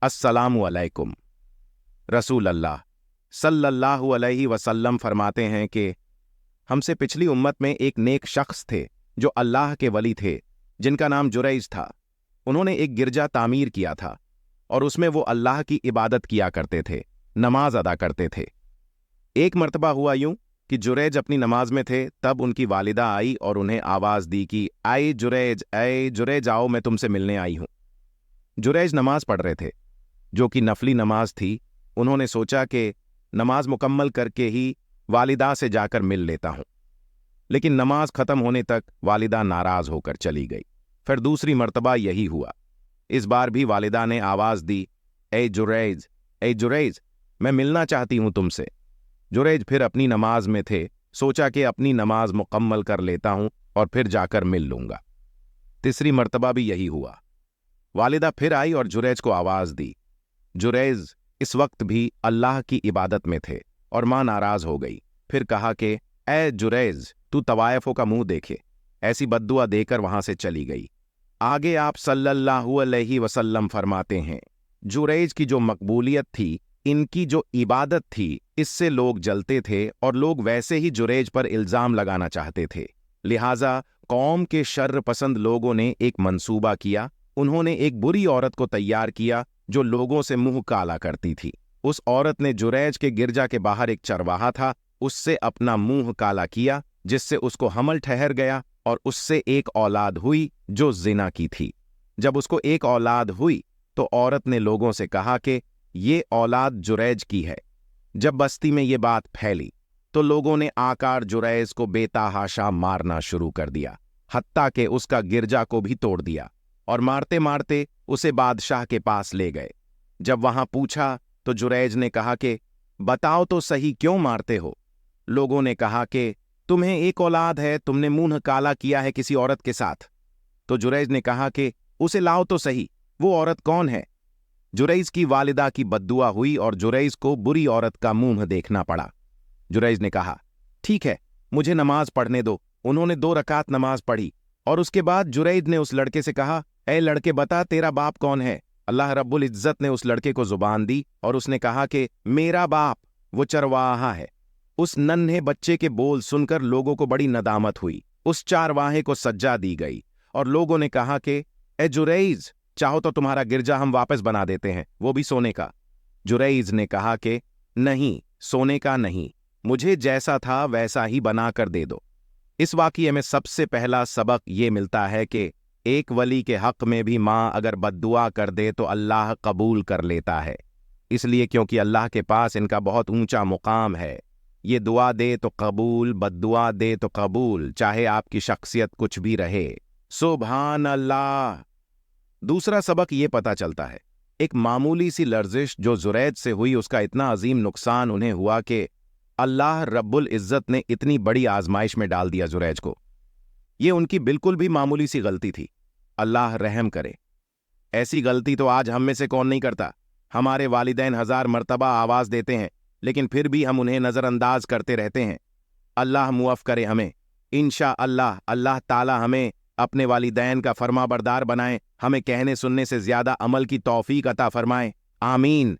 अस्सलामु अलैकुम। रसूल अल्लाह सल्लल्लाहु अलैहि वसल्लम फरमाते हैं कि हमसे पिछली उम्मत में एक नेक शख्स थे जो अल्लाह के वली थे, जिनका नाम जुरैज था। उन्होंने एक गिरजा तामीर किया था और उसमें वो अल्लाह की इबादत किया करते थे, नमाज अदा करते थे। एक मर्तबा हुआ यूं कि जुरैज अपनी नमाज में थे, तब उनकी वालिदा आई और उन्हें आवाज दी कि ऐ जुरैज आओ, मैं तुमसे मिलने आई हूं। जुरैज नमाज पढ़ रहे थे, जो कि नफली नमाज थी। उन्होंने सोचा कि नमाज मुकम्मल करके ही वालिदा से जाकर मिल लेता हूं, लेकिन नमाज खत्म होने तक वालिदा नाराज होकर चली गई। फिर दूसरी मर्तबा यही हुआ। इस बार भी वालिदा ने आवाज दी, ए जुरैज, मैं मिलना चाहती हूं तुमसे। जुरैज फिर अपनी नमाज में थे, सोचा कि अपनी नमाज मुकम्मल कर लेता हूं और फिर जाकर मिल लूंगा। तीसरी मर्तबा भी यही हुआ। वालिदा फिर आई और जुरैज को आवाज दी। जुरैज इस वक्त भी अल्लाह की इबादत में थे और मां नाराज हो गई। फिर कहा कि ए जुरैज, तू तवायफों का मुंह देखे। ऐसी बद्दुआ देकर वहां से चली गई। आगे आप सल्लल्लाहु अलैहि वसल्लम फरमाते हैं, जुरैज की जो मकबूलियत थी, इनकी जो इबादत थी, इससे लोग जलते थे और लोग वैसे ही जुरैज पर इल्जाम लगाना चाहते थे। लिहाजा कौम के शर्र पसंद लोगों ने एक मंसूबा किया। उन्होंने एक बुरी औरत को तैयार किया जो लोगों से मुंह काला करती थी। उस औरत ने जुरैज के गिरजा के बाहर एक चरवाहा था, उससे अपना मुंह काला किया, जिससे उसको हमल ठहर गया और उससे एक औलाद हुई जो जिना की थी। जब उसको एक औलाद हुई तो औरत ने लोगों से कहा कि ये औलाद जुरैज की है। जब बस्ती में ये बात फैली तो लोगों ने आकर जुरैज को बेतहाशा मारना शुरू कर दिया, हत्ता के उसका गिरजा को भी तोड़ दिया और मारते मारते उसे बादशाह के पास ले गए। जब वहां पूछा तो जुरैज ने कहा कि बताओ तो सही, क्यों मारते हो? लोगों ने कहा कि तुम्हें एक औलाद है, तुमने मुंह काला किया है किसी औरत के साथ। तो जुरैज ने कहा कि उसे लाओ तो सही, वो औरत कौन है? जुरैज की वालिदा की बद्दुआ हुई और जुरैज को बुरी औरत का मुंह देखना पड़ा। जुरैज ने कहा, ठीक है, मुझे नमाज पढ़ने दो। उन्होंने 2 रकात नमाज पढ़ी और उसके बाद जुरैज ने उस लड़के से कहा, ए लड़के, बता तेरा बाप कौन है? अल्लाह रब्बुल इज्जत ने उस लड़के को जुबान दी और उसने कहा कि मेरा बाप वो चरवाहा है। उस नन्हे बच्चे के बोल सुनकर लोगों को बड़ी नदामत हुई। उस चारवाहे को सज्जा दी गई और लोगों ने कहा कि ए जुरैज, चाहो तो तुम्हारा गिरजा हम वापस बना देते हैं, वो भी सोने का। जुरैज ने कहा कि नहीं, सोने का नहीं, मुझे जैसा था वैसा ही बना कर दे दो। इस वाक़ये में सबसे पहला सबक ये मिलता है कि एक वली के हक में भी माँ अगर बद्दुआ कर दे तो अल्लाह कबूल कर लेता है, इसलिए क्योंकि अल्लाह के पास इनका बहुत ऊंचा मुकाम है। ये दुआ दे तो कबूल, बद्दुआ दे तो कबूल, चाहे आपकी शख्सियत कुछ भी रहे। सुभान अल्लाह। दूसरा सबक ये पता चलता है, एक मामूली सी लर्जिश जो जुरैज से हुई, उसका इतना अजीम नुकसान उन्हें हुआ कि अल्लाह रब्बुल इज्जत ने इतनी बड़ी आजमाइश में डाल दिया जुरैज को। ये उनकी बिल्कुल भी मामूली सी गलती थी। अल्लाह रहम करे। ऐसी गलती तो आज हम में से कौन नहीं करता। हमारे वालिदैन 1000 मर्तबा आवाज देते हैं, लेकिन फिर भी हम उन्हें नजरअंदाज करते रहते हैं। अल्लाह मुआफ करे हमें। इंशाअल्लाह अल्लाह ताला हमें अपने वालिदैन का फरमाबरदार बनाए, हमें कहने सुनने से ज्यादा अमल की तौफीक अता फरमाए। आमीन।